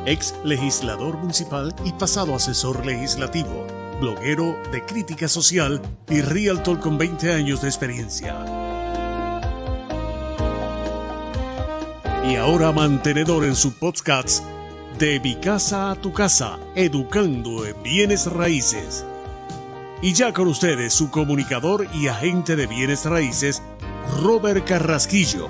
ex legislador municipal y pasado asesor legislativo, bloguero de crítica social y realtor con 20 años de experiencia. Y ahora mantenedor en su podcast De mi casa a tu casa, educando en bienes raíces. Y ya con ustedes su comunicador y agente de bienes raíces, Robert Carrasquillo.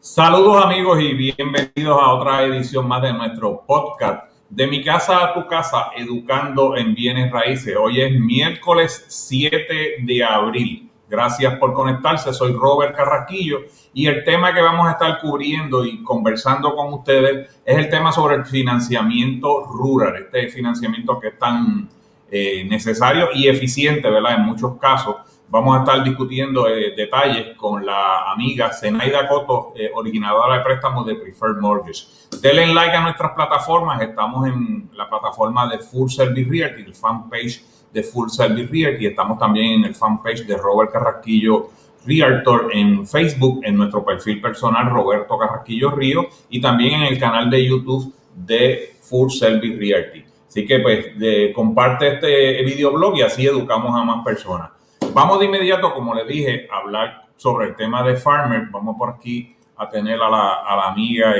Saludos amigos y bienvenidos a otra edición más de nuestro podcast De mi casa a tu casa, educando en bienes raíces. Hoy es miércoles 7 de abril. Gracias por conectarse. Soy Robert Carrasquillo y el tema que vamos a estar cubriendo y conversando con ustedes es el tema sobre el financiamiento rural. Este financiamiento que es tan necesario y eficiente, ¿verdad? En muchos casos. Vamos a estar discutiendo detalles con la amiga Zenaida Coto, originadora de préstamos de Preferred Mortgage. Denle like a nuestras plataformas. Estamos en la plataforma de Full Service Realty, el fanpage de Full Service Realty. Estamos también en el fanpage de Robert Carrasquillo Realtor en Facebook, en nuestro perfil personal Roberto Carrasquillo Río y también en el canal de YouTube de Full Service Realty. Así que pues comparte este videoblog y así educamos a más personas. Vamos de inmediato, como les dije, a hablar sobre el tema de Farmer. Vamos por aquí a tener a la amiga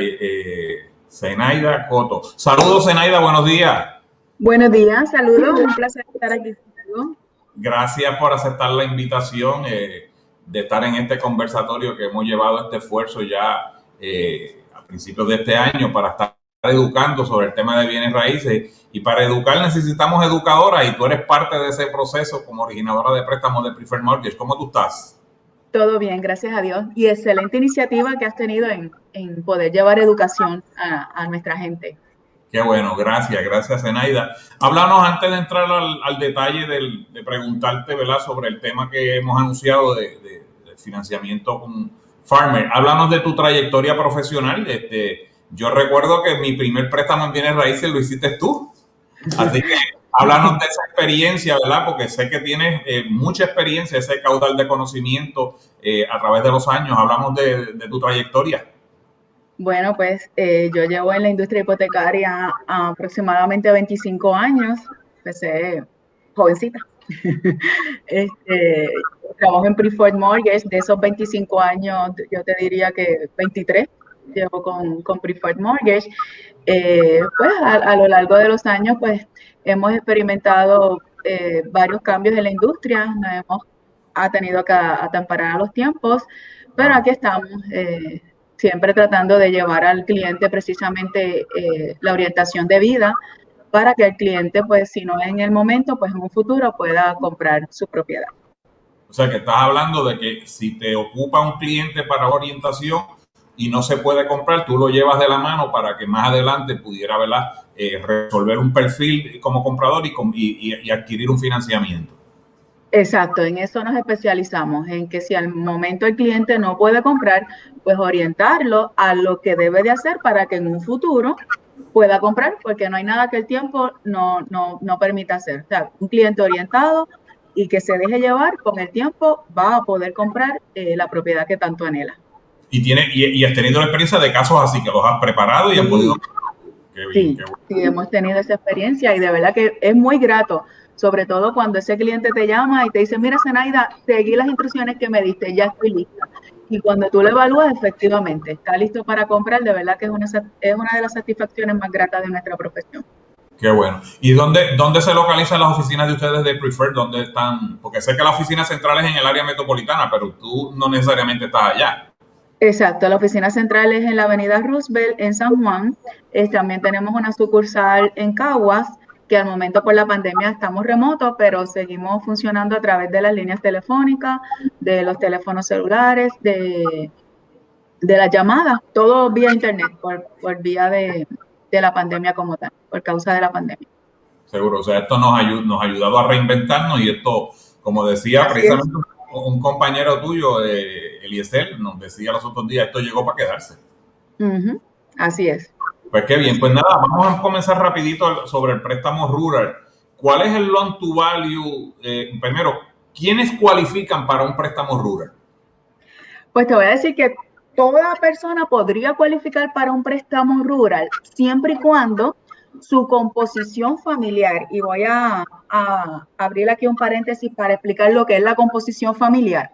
Zenaida Coto. Saludos, Zenaida, buenos días. Buenos días, saludos, un placer estar aquí contigo. Gracias por aceptar la invitación de estar en este conversatorio que hemos llevado este esfuerzo ya a principios de este año para estar educando sobre el tema de bienes raíces. Y para educar necesitamos educadoras y tú eres parte de ese proceso como originadora de préstamos de Preferred Mortgage. ¿Cómo tú estás? Todo bien, gracias a Dios. Y excelente iniciativa que has tenido en poder llevar educación a nuestra gente. Qué bueno, gracias Zenaida. Háblanos antes de entrar al detalle de preguntarte, ¿verdad?, sobre el tema que hemos anunciado de financiamiento con Farmer. Háblanos de tu trayectoria profesional. Yo recuerdo que mi primer préstamo en bienes raíces lo hiciste tú. Así que háblanos de esa experiencia, ¿verdad? Porque sé que tienes mucha experiencia, ese caudal de conocimiento a través de los años. Hablamos de tu trayectoria. Bueno, pues yo llevo en la industria hipotecaria aproximadamente 25 años. Empecé jovencita. Trabajo en Preferred Mortgage. De esos 25 años, yo te diría que 23 llevo con Preferred Mortgage. Pues a lo largo de los años, pues hemos experimentado varios cambios en la industria, nos hemos tenido que atemparar a los tiempos, pero aquí estamos siempre tratando de llevar al cliente precisamente la orientación de vida para que el cliente, pues si no en el momento, pues en un futuro pueda comprar su propiedad. O sea que estás hablando de que si te ocupa un cliente para orientación y no se puede comprar, tú lo llevas de la mano para que más adelante pudiera, ¿verdad?, resolver un perfil como comprador y adquirir un financiamiento. Exacto, en eso nos especializamos, en que si al momento el cliente no puede comprar, pues orientarlo a lo que debe de hacer para que en un futuro pueda comprar, porque no hay nada que el tiempo no permita hacer. O sea, un cliente orientado y que se deje llevar con el tiempo va a poder comprar la propiedad que tanto anhela. Y has tenido la experiencia de casos así, que los has preparado y han podido... Qué bien, qué bueno. Sí, hemos tenido esa experiencia y de verdad que es muy grato, sobre todo cuando ese cliente te llama y te dice, mira, Zenaida, seguí las instrucciones que me diste, ya estoy lista. Y cuando tú lo evalúas, efectivamente, está listo para comprar, de verdad que es una de las satisfacciones más gratas de nuestra profesión. Qué bueno. ¿Y dónde se localizan las oficinas de ustedes de Preferred? ¿Dónde están? Porque sé que la oficina central es en el área metropolitana, pero tú no necesariamente estás allá. Exacto, la oficina central es en la avenida Roosevelt en San Juan. También tenemos una sucursal en Caguas, que al momento por la pandemia estamos remotos, pero seguimos funcionando a través de las líneas telefónicas, de los teléfonos celulares, de las llamadas, todo vía internet, por vía de la pandemia como tal, por causa de la pandemia. Seguro, o sea, esto nos ha ayudado a reinventarnos y esto, como decía precisamente un compañero tuyo, Eliezer, nos decía los otros días, esto llegó para quedarse. Así es. Pues qué bien, pues nada, vamos a comenzar rapidito sobre el préstamo rural. ¿Cuál es el loan to value? Primero, ¿quiénes cualifican para un préstamo rural? Pues te voy a decir que toda persona podría cualificar para un préstamo rural siempre y cuando su composición familiar, y voy a abrir aquí un paréntesis para explicar lo que es la composición familiar.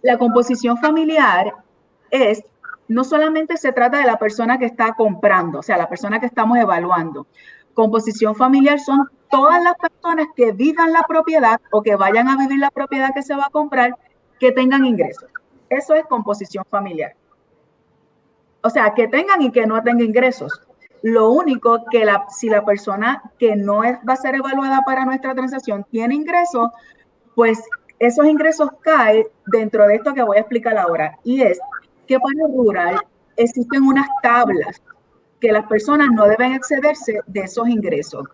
La composición familiar es, no solamente se trata de la persona que está comprando, o sea, la persona que estamos evaluando. Composición familiar son todas las personas que vivan la propiedad o que vayan a vivir la propiedad que se va a comprar, que tengan ingresos. Eso es composición familiar. O sea, que tengan y que no tengan ingresos. Lo único que si la persona que no va a ser evaluada para nuestra transacción tiene ingresos, pues esos ingresos caen dentro de esto que voy a explicar ahora. Y es que para el rural existen unas tablas que las personas no deben excederse de esos ingresos.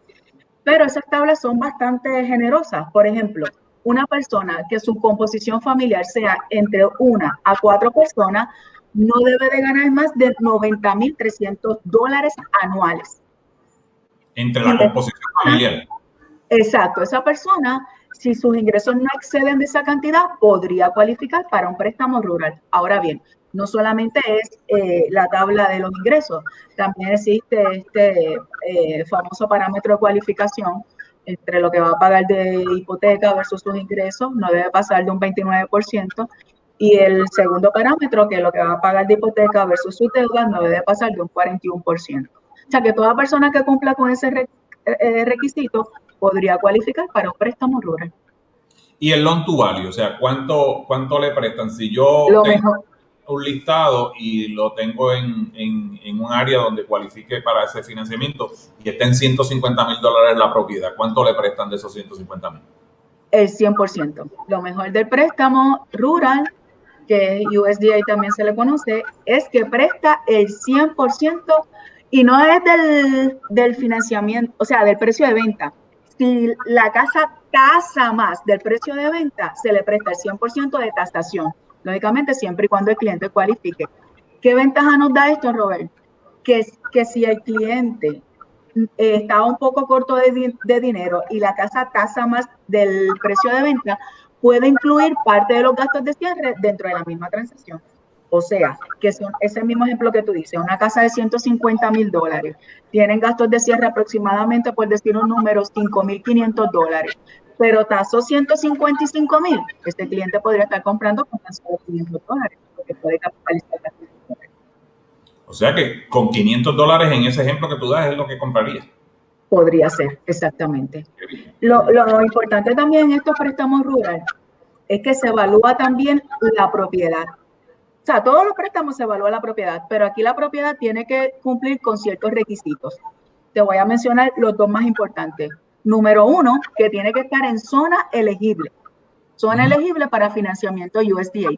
Pero esas tablas son bastante generosas. Por ejemplo, una persona que su composición familiar sea entre 1 a 4 personas, no debe de ganar más de $90,300 anuales. Entre la composición familiar. Exacto. Esa persona, si sus ingresos no exceden de esa cantidad, podría cualificar para un préstamo rural. Ahora bien, no solamente es la tabla de los ingresos, también existe este famoso parámetro de cualificación entre lo que va a pagar de hipoteca versus sus ingresos, no debe pasar de un 29%, y el segundo parámetro, que es lo que va a pagar de hipoteca versus su deuda, no debe pasar de un 41%. O sea que toda persona que cumpla con ese requisito podría cualificar para un préstamo rural. Y el loan to value, o sea, ¿cuánto le prestan? Si yo tengo un listado y lo tengo en un área donde cualifique para ese financiamiento y está en $150,000 la propiedad, ¿cuánto le prestan de esos 150,000? El 100%. Lo mejor del préstamo rural, que USDA también se le conoce, es que presta el 100% y no es del financiamiento, o sea, del precio de venta. Si la casa tasa más del precio de venta, se le presta el 100% de tasación. Lógicamente, siempre y cuando el cliente cualifique. ¿Qué ventaja nos da esto, Robert? Que si el cliente está un poco corto de dinero y la casa tasa más del precio de venta, puede incluir parte de los gastos de cierre dentro de la misma transacción. O sea, que son ese mismo ejemplo que tú dices, una casa de $150,000, tienen gastos de cierre aproximadamente, por decir un número, $5,500, pero tasó $155,000, este cliente podría estar comprando con tan solo $500, porque puede capitalizar gastos de cierre. O sea que con $500 en ese ejemplo que tú das es lo que comprarías. Podría ser, exactamente. Lo importante también en estos préstamos rurales es que se evalúa también la propiedad. O sea, todos los préstamos se evalúa la propiedad, pero aquí la propiedad tiene que cumplir con ciertos requisitos. Te voy a mencionar los dos más importantes. Número 1, que tiene que estar en zona elegible. Zona elegible para financiamiento USDA.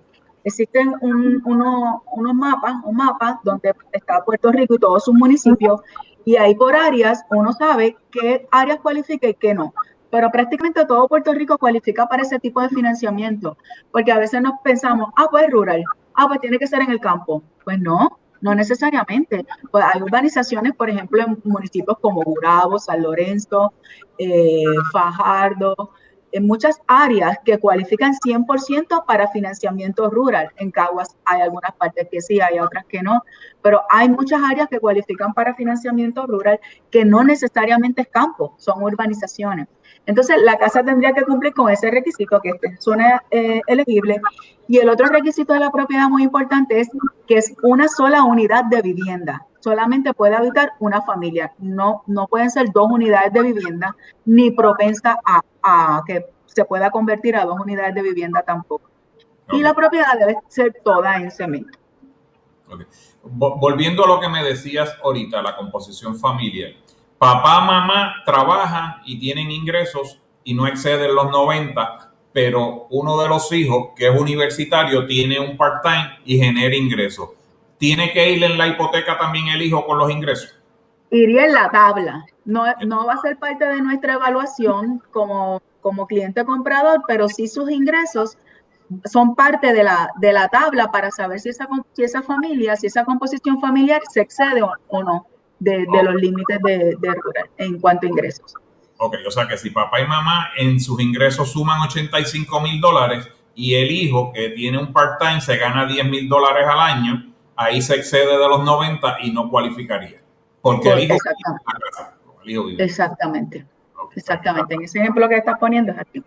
Existen unos mapas, un mapa donde está Puerto Rico y todos sus municipios, y ahí por áreas uno sabe qué áreas cualifica y qué no. Pero prácticamente todo Puerto Rico cualifica para ese tipo de financiamiento, porque a veces nos pensamos, pues rural, pues tiene que ser en el campo. Pues no necesariamente. Pues hay urbanizaciones, por ejemplo, en municipios como Gurabo, San Lorenzo, Fajardo, en muchas áreas que cualifican 100% para financiamiento rural. En Caguas hay algunas partes que sí, hay otras que no, pero hay muchas áreas que cualifican para financiamiento rural que no necesariamente es campo, son urbanizaciones. Entonces, la casa tendría que cumplir con ese requisito, que esté en zona elegible. Y el otro requisito de la propiedad muy importante es que es una sola unidad de vivienda. Solamente puede habitar una familia. No pueden ser 2 unidades de vivienda, ni propensa a que se pueda convertir a 2 unidades de vivienda tampoco. Okay. Y la propiedad debe ser toda en cemento. Okay. Volviendo a lo que me decías ahorita, la composición familiar. Papá, mamá trabajan y tienen ingresos y no exceden los 90, pero uno de los hijos, que es universitario, tiene un part-time y genera ingresos. ¿Tiene que ir en la hipoteca también el hijo con los ingresos? Iría en la tabla. No va a ser parte de nuestra evaluación como cliente comprador, pero sí sus ingresos son parte de la tabla para saber si esa familia, si esa composición familiar se excede o no de los límites de rural en cuanto a ingresos. Ok, o sea que si papá y mamá en sus ingresos suman $85,000, y el hijo que tiene un part-time se gana $10,000 al año, ahí se excede de los 90 y no cualificaría. Porque el hijo vive en la casa. El hijo vive. Exactamente. Okay, exactamente. En ese ejemplo que estás poniendo es aquí.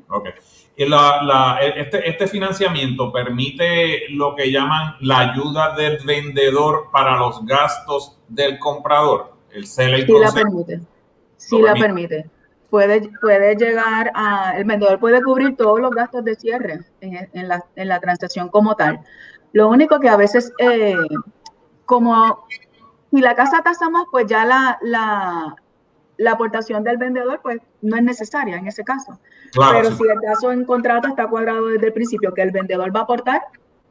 Okay. Este financiamiento permite lo que llaman la ayuda del vendedor para los gastos del comprador. El seller sí la permite. Sí la permite. Puede llegar el vendedor puede cubrir todos los gastos de cierre en la transacción como tal. Lo único que a veces, como si la casa tasa más, pues ya la aportación del vendedor pues no es necesaria en ese caso. Claro, pero sí. Si el caso en contrato está cuadrado desde el principio que el vendedor va a aportar,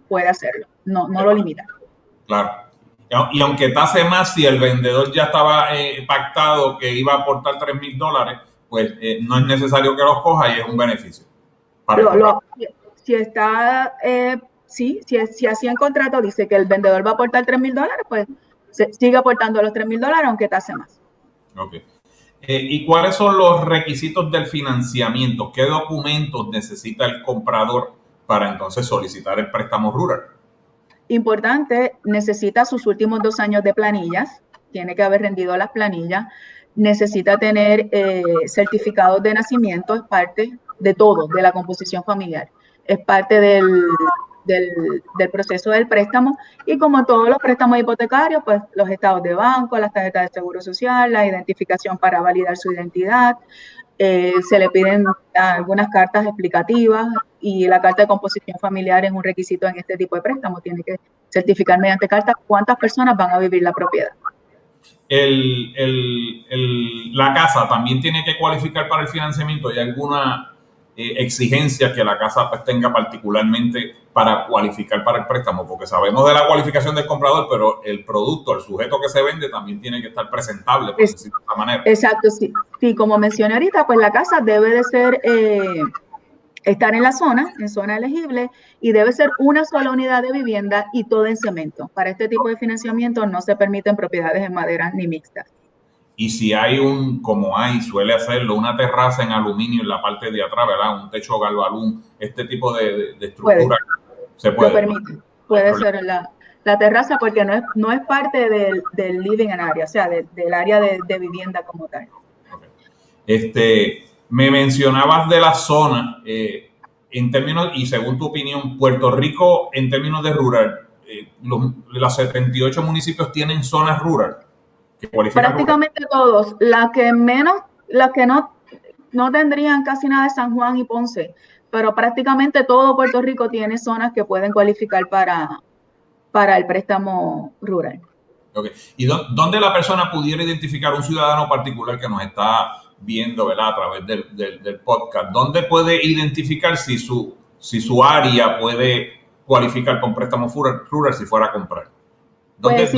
puede hacerlo, no lo limita. Claro. Y aunque tase más, si el vendedor ya estaba pactado que iba a aportar $3,000, pues no es necesario que los coja y es un beneficio. Si está, si así en contrato dice que el vendedor va a aportar $3,000, pues sigue aportando los $3,000 aunque tase más. Ok. ¿Y cuáles son los requisitos del financiamiento? ¿Qué documentos necesita el comprador para entonces solicitar el préstamo rural? Importante, necesita sus últimos 2 años de planillas, tiene que haber rendido las planillas, necesita tener certificados de nacimiento, es parte de todo, de la composición familiar, es parte del proceso del préstamo y como todos los préstamos hipotecarios, pues los estados de banco, las tarjetas de seguro social, la identificación para validar su identidad, se le piden algunas cartas explicativas y la carta de composición familiar es un requisito en este tipo de préstamo. Tiene que certificar mediante carta cuántas personas van a vivir la propiedad. La casa también tiene que cualificar para el financiamiento. ¿Hay alguna exigencia que la casa pues, tenga particularmente para cualificar para el préstamo? Porque sabemos de la cualificación del comprador, pero el producto, el sujeto que se vende también tiene que estar presentable, por decirlo de esta manera. Exacto, sí. Sí, como mencioné ahorita, pues la casa debe de ser, estar en zona elegible y debe ser una sola unidad de vivienda y todo en cemento. Para este tipo de financiamiento no se permiten propiedades en madera ni mixtas. Y si hay suele hacerlo, una terraza en aluminio en la parte de atrás, ¿verdad? Un techo galvalum, este tipo de estructura, se puede. Lo permite, puede ser la terraza porque no es parte del living area, o sea, del área de vivienda como tal. Okay. Me mencionabas de la zona, en términos, y según tu opinión, Puerto Rico, en términos de rural, los 78 municipios tienen zonas rural. Prácticamente rural. Todos, las que no tendrían casi nada de San Juan y Ponce, pero prácticamente todo Puerto Rico tiene zonas que pueden cualificar para el préstamo rural. Okay. ¿Y dónde la persona pudiera identificar un ciudadano particular que nos está viendo, ¿verdad? A través del podcast? ¿Dónde puede identificar si su área puede cualificar con préstamo rural si fuera a comprar? Pues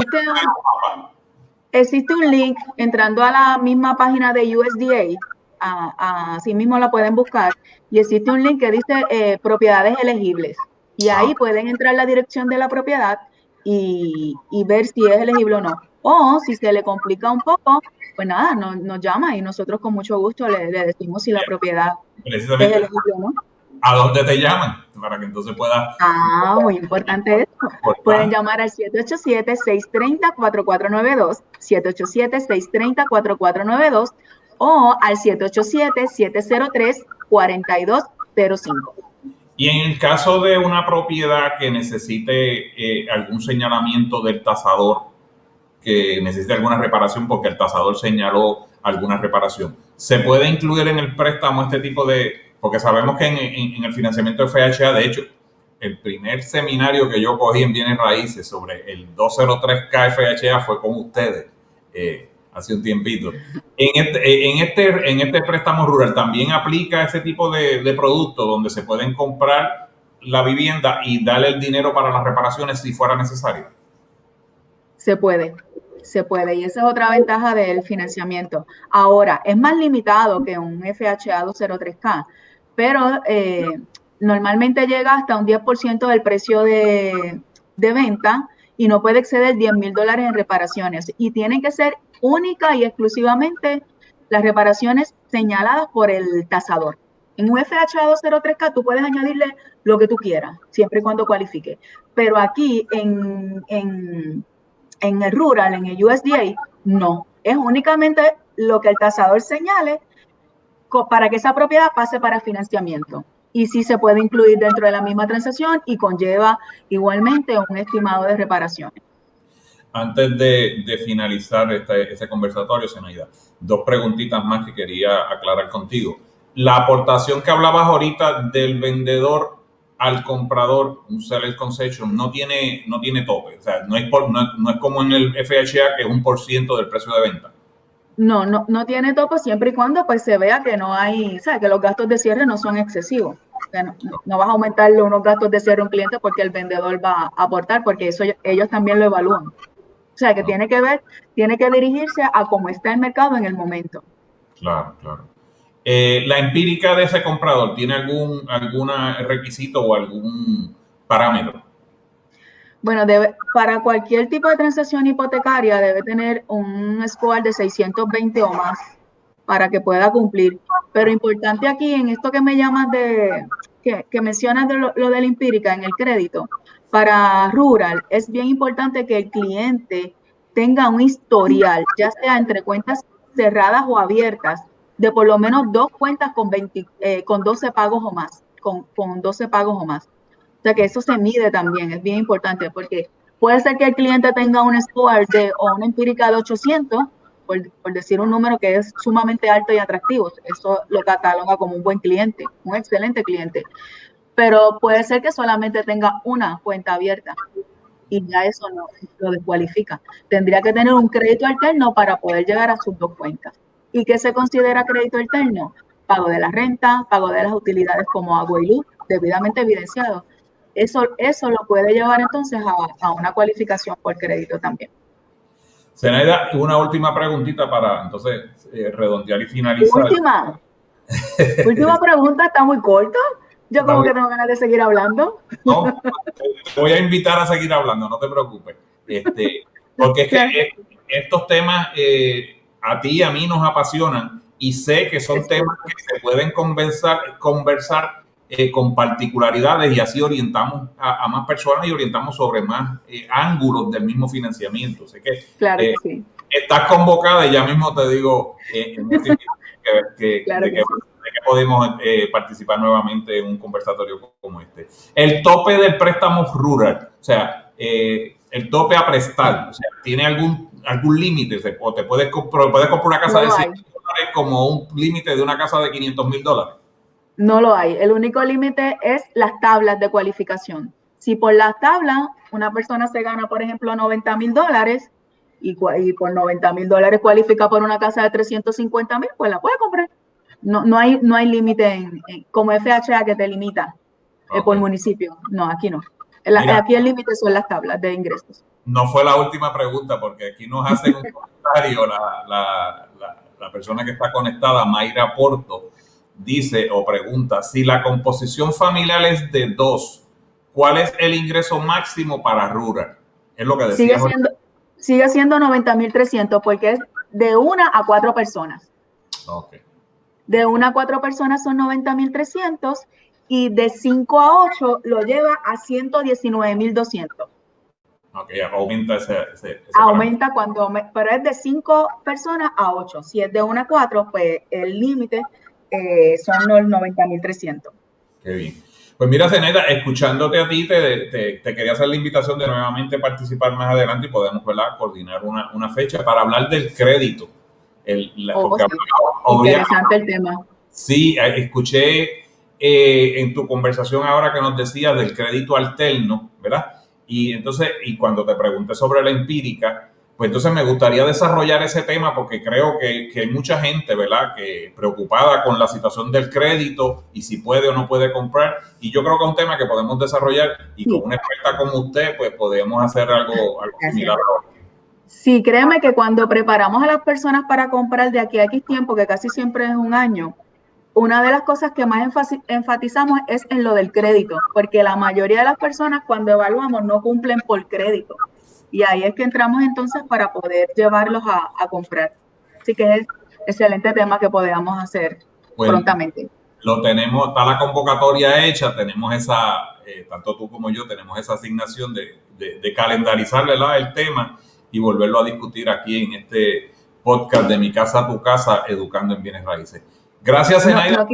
existe un link entrando a la misma página de USDA, así mismo la pueden buscar, y existe un link que dice propiedades elegibles. Y ahí pueden entrar la dirección de la propiedad y ver si es elegible o no. O si se le complica un poco, pues nada, nos llama y nosotros con mucho gusto le decimos si la propiedad es elegible o no. ¿A dónde te llaman? Para que entonces puedas... muy importante esto. Pueden llamar al 787-630-4492, 787-630-4492 o al 787-703-4205. Y en el caso de una propiedad que necesite algún señalamiento del tasador, que necesite alguna reparación porque el tasador señaló alguna reparación, ¿se puede incluir en el préstamo este tipo de...? Porque sabemos que en el financiamiento de FHA, de hecho, el primer seminario que yo cogí en bienes raíces sobre el 203K FHA fue con ustedes hace un tiempito. En este préstamo rural también aplica ese tipo de producto donde se pueden comprar la vivienda y darle el dinero para las reparaciones si fuera necesario. Se puede, y esa es otra ventaja del financiamiento. Ahora, es más limitado que un FHA 203K, pero normalmente llega hasta un 10% del precio de venta y no puede exceder $10,000 en reparaciones. Y tienen que ser única y exclusivamente las reparaciones señaladas por el tasador. En un FHA 203K tú puedes añadirle lo que tú quieras, siempre y cuando cualifique. Pero aquí en el rural, en el USDA, no. Es únicamente lo que el tasador señale para que esa propiedad pase para financiamiento. Y sí se puede incluir dentro de la misma transacción y conlleva igualmente un estimado de reparaciones. Antes de finalizar este conversatorio, Zenaida, dos preguntitas más que quería aclarar contigo. La aportación que hablabas ahorita del vendedor al comprador, un seller concession, no tiene tope. O sea, no es como en el FHA, que es 1% del precio de venta. No tiene tope siempre y cuando pues se vea que no hay, o sea, que los gastos de cierre no son excesivos. O sea, no vas a aumentarle unos gastos de cierre a un cliente porque el vendedor va a aportar, porque eso ellos también lo evalúan. O sea, que tiene que dirigirse a cómo está el mercado en el momento. Claro. La empírica de ese comprador, ¿tiene algún requisito o algún parámetro? Bueno, para cualquier tipo de transacción hipotecaria debe tener un score de 620 o más para que pueda cumplir. Pero importante aquí en esto que me llamas que mencionas de lo de la empírica en el crédito, para rural es bien importante que el cliente tenga un historial, ya sea entre cuentas cerradas o abiertas, de por lo menos 2 cuentas con 12 pagos o más, con 12 pagos o más. O sea que eso se mide también, es bien importante, porque puede ser que el cliente tenga un score o una empírica de 800, por decir un número que es sumamente alto y atractivo. Eso lo cataloga como un buen cliente, un excelente cliente. Pero puede ser que solamente tenga una cuenta abierta y ya eso no lo descualifica. Tendría que tener un crédito alterno para poder llegar a sus 2 cuentas. ¿Y qué se considera crédito alterno? Pago de la renta, pago de las utilidades como agua y luz, debidamente evidenciado. Eso lo puede llevar entonces a una cualificación por crédito también. Zenaida, una última preguntita para entonces redondear y finalizar. Última pregunta, está muy corto. Yo como que tengo ganas de seguir hablando. No, te voy a invitar a seguir hablando, no te preocupes. Porque es que estos temas a ti y a mí nos apasionan y sé que son temas que se pueden conversar con particularidades y así orientamos a más personas y orientamos sobre más ángulos del mismo financiamiento. Sé que, claro que sí. Estás convocada y ya mismo te digo que podemos participar nuevamente en un conversatorio como este. El tope del préstamo rural, o sea, el tope a prestar, o sea, ¿tiene algún límite? ¿O te puedes comprar una casa de $100 como un límite de una casa de $500,000? No lo hay. El único límite es las tablas de cualificación. Si por las tablas una persona se gana, por ejemplo, $90,000 y por $90,000 cualifica por una casa de $350,000, pues la puede comprar. No hay límite como FHA que te limita por municipio. No, aquí no. Aquí el límite son las tablas de ingresos. No fue la última pregunta, porque aquí nos hacen un comentario la persona que está conectada, Mayra Porto, dice o pregunta, si la composición familiar es de 2, ¿cuál es el ingreso máximo para rural? Es lo que decía. Sigue siendo 90,300 porque es de 1 a 4 personas. Okay. De 1 a 4 personas son 90,300 y de 5 a 8 lo lleva a 119,200. Ok, aumenta ese aumenta pero es de 5 personas a 8. Si es de 1 a 4, pues el límite son los 90,300. Qué bien. Pues mira, Zenaida, escuchándote a ti, te quería hacer la invitación de nuevamente participar más adelante y podemos, ¿verdad?, coordinar una fecha para hablar del crédito. Interesante el tema. Sí, escuché en tu conversación ahora que nos decías del crédito alterno, ¿verdad? Y entonces, cuando te pregunté sobre la empírica, pues entonces me gustaría desarrollar ese tema porque creo que hay mucha gente, ¿verdad?, que preocupada con la situación del crédito y si puede o no puede comprar. Y yo creo que es un tema que podemos desarrollar y con una experta como usted, pues podemos hacer algo similar. Sí, créeme que cuando preparamos a las personas para comprar de aquí a X tiempo, que casi siempre es un año, una de las cosas que más enfatizamos es en lo del crédito, porque la mayoría de las personas cuando evaluamos no cumplen por crédito. Y ahí es que entramos entonces para poder llevarlos a comprar. Así que es excelente tema que podamos hacer prontamente. lo tenemos, está la convocatoria hecha, tenemos esa, tanto tú como yo, tenemos esa asignación de calendarizar, ¿verdad?, el tema y volverlo a discutir aquí en este podcast de Mi Casa a Tu Casa, Educando en Bienes Raíces. Gracias, Zenaida.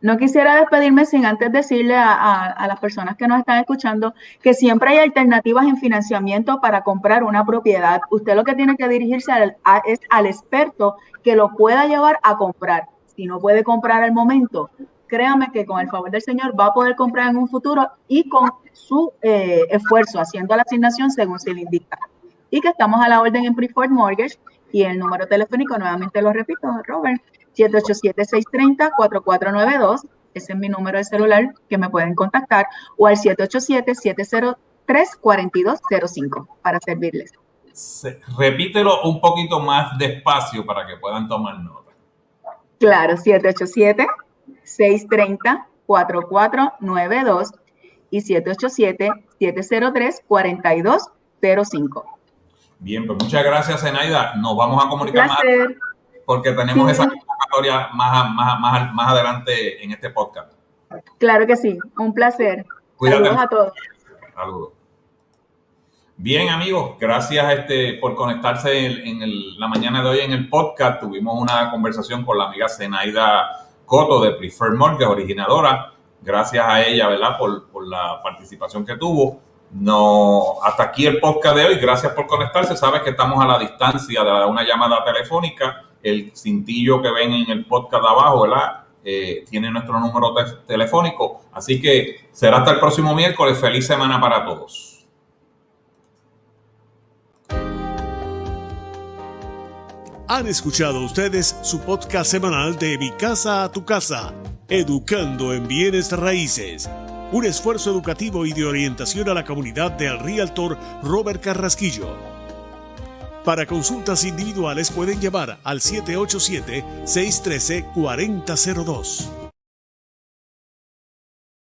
No quisiera despedirme sin antes decirle a las personas que nos están escuchando que siempre hay alternativas en financiamiento para comprar una propiedad. Usted lo que tiene que dirigirse es al experto que lo pueda llevar a comprar. Si no puede comprar al momento, créame que con el favor del Señor va a poder comprar en un futuro y con su esfuerzo, haciendo la asignación según se le indica. Y que estamos a la orden en Preferred Mortgage y el número telefónico, nuevamente lo repito, Robert, 787-630-4492, ese es mi número de celular que me pueden contactar, o al 787-703-4205 para servirles. Repítelo un poquito más despacio para que puedan tomar nota. Claro, 787-630-4492 y 787-703-4205. Bien, pues muchas gracias, Zenaida. Nos vamos a comunicar más porque tenemos esa convocatoria más adelante en este podcast. Claro que sí, un placer. Cuídate. Saludos a todos. Saludos. Bien, amigos, gracias por conectarse en la mañana de hoy en el podcast. Tuvimos una conversación con la amiga Zenaida Coto de Preferred Mortgage, originadora. Gracias a ella, ¿verdad?, por la participación que tuvo. Hasta aquí el podcast de hoy. Gracias por conectarse. Sabes que estamos a la distancia de una llamada telefónica. El cintillo que ven en el podcast de abajo, ¿verdad?, tiene nuestro número telefónico. Así que será hasta el próximo miércoles. Feliz semana para todos. Han escuchado ustedes su podcast semanal de Mi Casa a Tu Casa, Educando en Bienes Raíces. Un esfuerzo educativo y de orientación a la comunidad del Realtor Robert Carrasquillo. Para consultas individuales pueden llamar al 787-613-4002.